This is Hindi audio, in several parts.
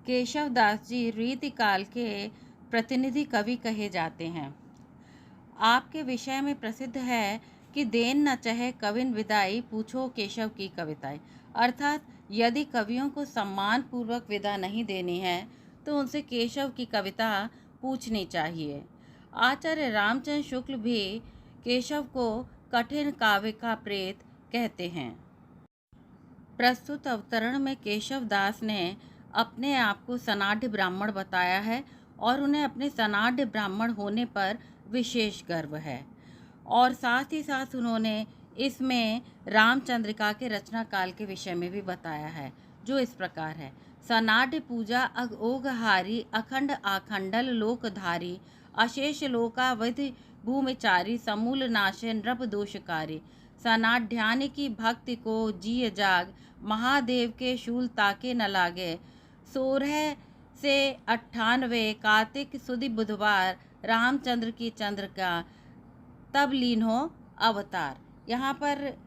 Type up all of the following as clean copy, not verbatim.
केशव दास जी रीतिकाल के प्रतिनिधि कवि कहे जाते हैं। आपके विषय में प्रसिद्ध है कि देन न चहे कविन विदाई, पूछो केशव की कविताएं। अर्थात यदि कवियों को सम्मान पूर्वक विदा नहीं देनी है तो उनसे केशव की कविता पूछनी चाहिए। आचार्य रामचंद्र शुक्ल भी केशव को कठिन काव्य का प्रेत कहते हैं। प्रस्तुत अवतरण में केशव दास ने अपने आप को सनाढ़ ब्राह्मण बताया है और उन्हें अपने सनाढ़ ब्राह्मण होने पर विशेष गर्व है। और साथ ही साथ उन्होंने इसमें रामचंद्रिका के रचना काल के विषय में भी बताया है, जो इस प्रकार है। सनाढ़ पूजा अग ओघहारी, अखंड आखंडल लोकधारी, अशेष लोकावधि भूमिचारी, समूल नाशे नृप दोषकारी। सनाढ़ की भक्ति को जिय जाग, महादेव के शूल ताके न लागे। 16 से 98 कार्तिक सुदी बुधवार, रामचंद्र की चंद्र का तब लीन हो अवतार। यहाँ पर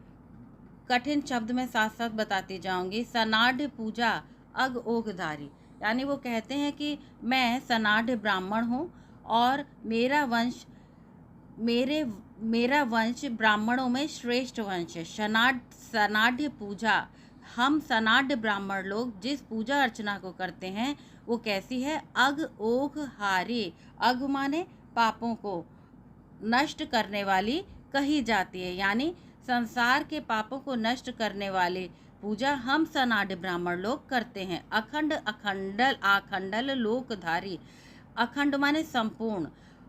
कठिन शब्द में साथ साथ बताती जाऊंगी। सनाढ़ पूजा अग ओघधारी, यानी वो कहते हैं कि मैं सनाढ़ ब्राह्मण हूँ और मेरा वंश ब्राह्मणों में श्रेष्ठ वंश है। सनाढ़ पूजा, हम सनाढ़ ब्राह्मण लोग जिस पूजा अर्चना को करते हैं वो कैसी है? अग ओघ हारी, अग माने पापों को नष्ट करने वाली कही जाती है, यानी संसार के पापों को नष्ट करने वाली पूजा हम सनाढ़ ब्राह्मण लोग करते हैं। अखंड अखंडल आखंडल लोकधारी, अखंड माने संपूर्ण,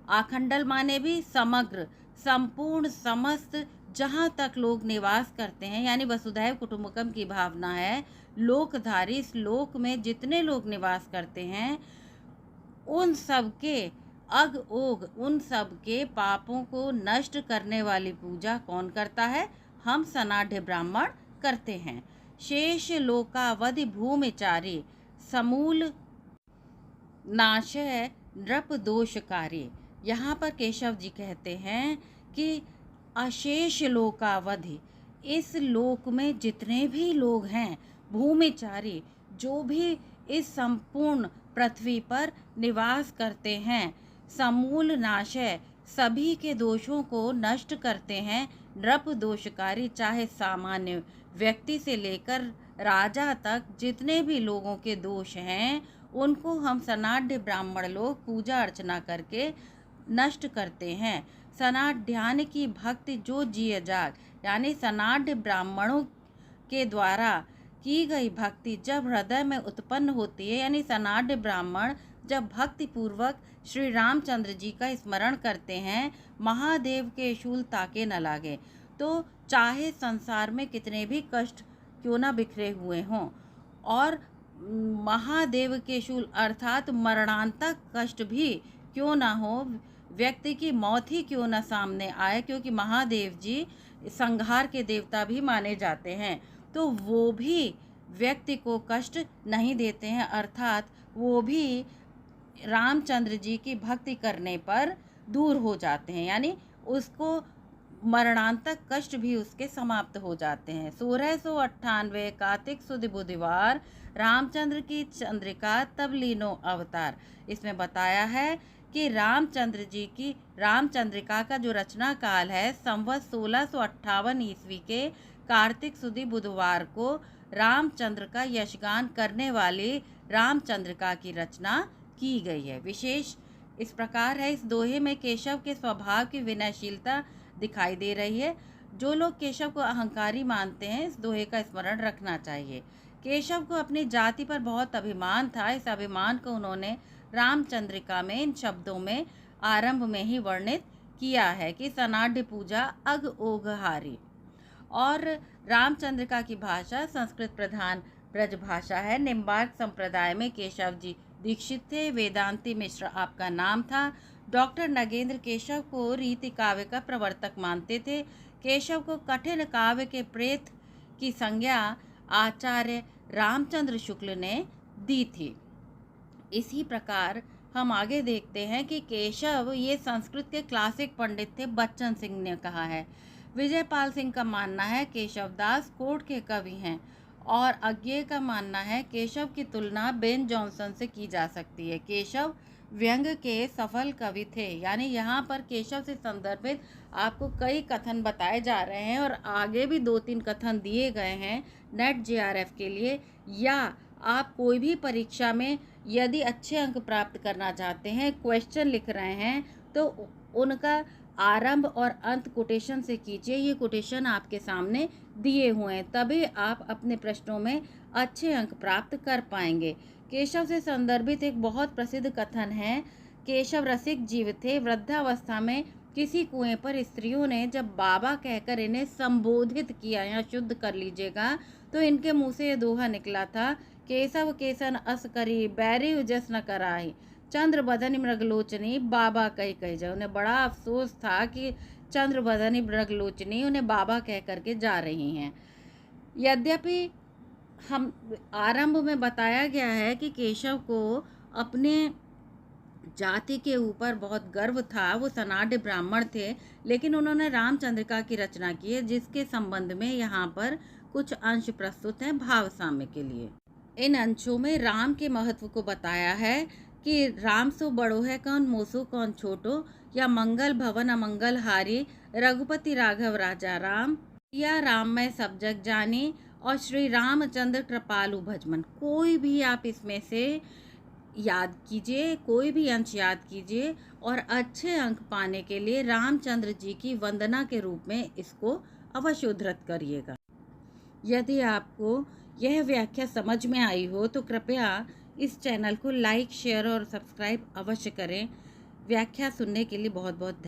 आखंडल माने भी समग्र, संपूर्ण, समस्त, जहाँ तक लोग निवास करते हैं, यानी वसुधैव कुटुंबकम की भावना है। लोकधारी, इस लोक में जितने लोग निवास करते हैं उन सब के अग ओग, उन सब के पापों को नष्ट करने वाली पूजा कौन करता है? हम सनाढ़ ब्राह्मण करते हैं। शेष लोकावधि भूमिचारी, समूल नाशय नृप दोषकारी। यहाँ पर केशव जी कहते हैं कि अशेष लोकावधि, इस लोक में जितने भी लोग हैं, भूमिचारी, जो भी इस संपूर्ण पृथ्वी पर निवास करते हैं, समूल नाशय, सभी के दोषों को नष्ट करते हैं। नृप दोषकारी, चाहे सामान्य व्यक्ति से लेकर राजा तक जितने भी लोगों के दोष हैं उनको हम सनाढ़ ब्राह्मण लोग पूजा अर्चना करके नष्ट करते हैं। सनाढ़ की भक्ति जो जिय जाग, यानी सनाढ़ ब्राह्मणों के द्वारा की गई भक्ति जब हृदय में उत्पन्न होती है, यानी सनाढ़ ब्राह्मण जब भक्ति पूर्वक श्री रामचंद्र जी का स्मरण करते हैं, महादेव के शूल ताके न लागे। तो चाहे संसार में कितने भी कष्ट क्यों ना बिखरे हुए हों और महादेव के शूल अर्थात मरणांतक कष्ट भी क्यों ना हो, व्यक्ति की मौत ही क्यों ना सामने आए, क्योंकि महादेव जी संहार के देवता भी माने जाते हैं, तो वो भी व्यक्ति को कष्ट नहीं देते हैं। अर्थात वो भी रामचंद्र जी की भक्ति करने पर दूर हो जाते हैं, यानी उसको मरणांतक कष्ट भी उसके समाप्त हो जाते हैं। 1698 कार्तिक सुद बुधवार, रामचंद्र की चंद्रिका तब लीनो अवतार। इसमें बताया है कि रामचंद्र जी की रामचंद्रिका का जो रचना काल है संवत 1658 ईस्वी के कार्तिक सुदी बुधवार को रामचंद्र का यशगान करने वाली रामचंद्रिका की रचना की गई है। विशेष इस प्रकार है, इस दोहे में केशव के स्वभाव की विनयशीलता दिखाई दे रही है। जो लोग केशव को अहंकारी मानते हैं इस दोहे का स्मरण रखना चाहिए। केशव को अपनी जाति पर बहुत अभिमान था। इस अभिमान को उन्होंने रामचंद्रिका में इन शब्दों में आरंभ में ही वर्णित किया है कि सनाढ़ पूजा अग ओघहारी। और रामचंद्रिका की भाषा संस्कृत प्रधान ब्रज भाषा है। निम्बार्क संप्रदाय में केशव जी दीक्षित थे। वेदांती मिश्र आपका नाम था। डॉक्टर नगेंद्र केशव को रीति काव्य का प्रवर्तक मानते थे। केशव को कठिन काव्य के प्रेत की संज्ञा आचार्य रामचंद्र शुक्ल ने दी थी। इसी प्रकार हम आगे देखते हैं कि केशव ये संस्कृत के क्लासिक पंडित थे, बच्चन सिंह ने कहा है। विजयपाल सिंह का मानना है केशव दास कोट के कवि हैं और अज्ञेय का मानना है केशव की तुलना बेन जॉनसन से की जा सकती है। केशव व्यंग के सफल कवि थे। यानी यहाँ पर केशव से संदर्भित आपको कई कथन बताए जा रहे हैं और आगे भी 2-3 कथन दिए गए हैं नेट जेआरएफ के लिए। या आप कोई भी परीक्षा में यदि अच्छे अंक प्राप्त करना चाहते हैं, क्वेश्चन लिख रहे हैं, तो उनका आरंभ और अंत कोटेशन से कीजिए। ये कोटेशन आपके सामने दिए हुए हैं, तभी आप अपने प्रश्नों में अच्छे अंक प्राप्त कर पाएंगे। केशव से संदर्भित एक बहुत प्रसिद्ध कथन है। केशव रसिक जीव थे। वृद्धावस्था में किसी कुएं पर स्त्रियों ने जब बाबा कहकर इन्हें संबोधित किया, या शुद्ध कर लीजिएगा, तो इनके मुंह से ये दोहा निकला था, केशव केसन अस करी बैरी जस न कराही, चंद्र बदनी मृगलोचनी बाबा कही कही जाए। उन्हें बड़ा अफसोस था कि चंद्र बदनी मृगलोचनी उन्हें बाबा कह करके जा रही हैं। यद्यपि हम आरंभ में बताया गया है कि केशव को अपने जाति के ऊपर बहुत गर्व था, वो सनाढ़ ब्राह्मण थे, लेकिन उन्होंने रामचंद्रिका की रचना की है, जिसके संबंध में यहाँ पर कुछ अंश प्रस्तुत हैं भाव साम्य के लिए। इन अंशों में राम के महत्व को बताया है कि राम सो बड़ो है कौन, मोसो कौन छोटो, या मंगल भवन अमंगल हारी, रघुपति राघव राजा राम, या राम मैं सब जग जानी, और श्री रामचंद्र कृपालु भजमन। कोई भी आप इसमें से याद कीजिए, कोई भी अंश याद कीजिए और अच्छे अंक पाने के लिए रामचंद्र जी की वंदना के रूप में इसको अवश्य उद्धृत करिएगा। यदि आपको यह व्याख्या समझ में आई हो तो कृपया इस चैनल को लाइक, शेयर और सब्सक्राइब अवश्य करें। व्याख्या सुनने के लिए बहुत बहुत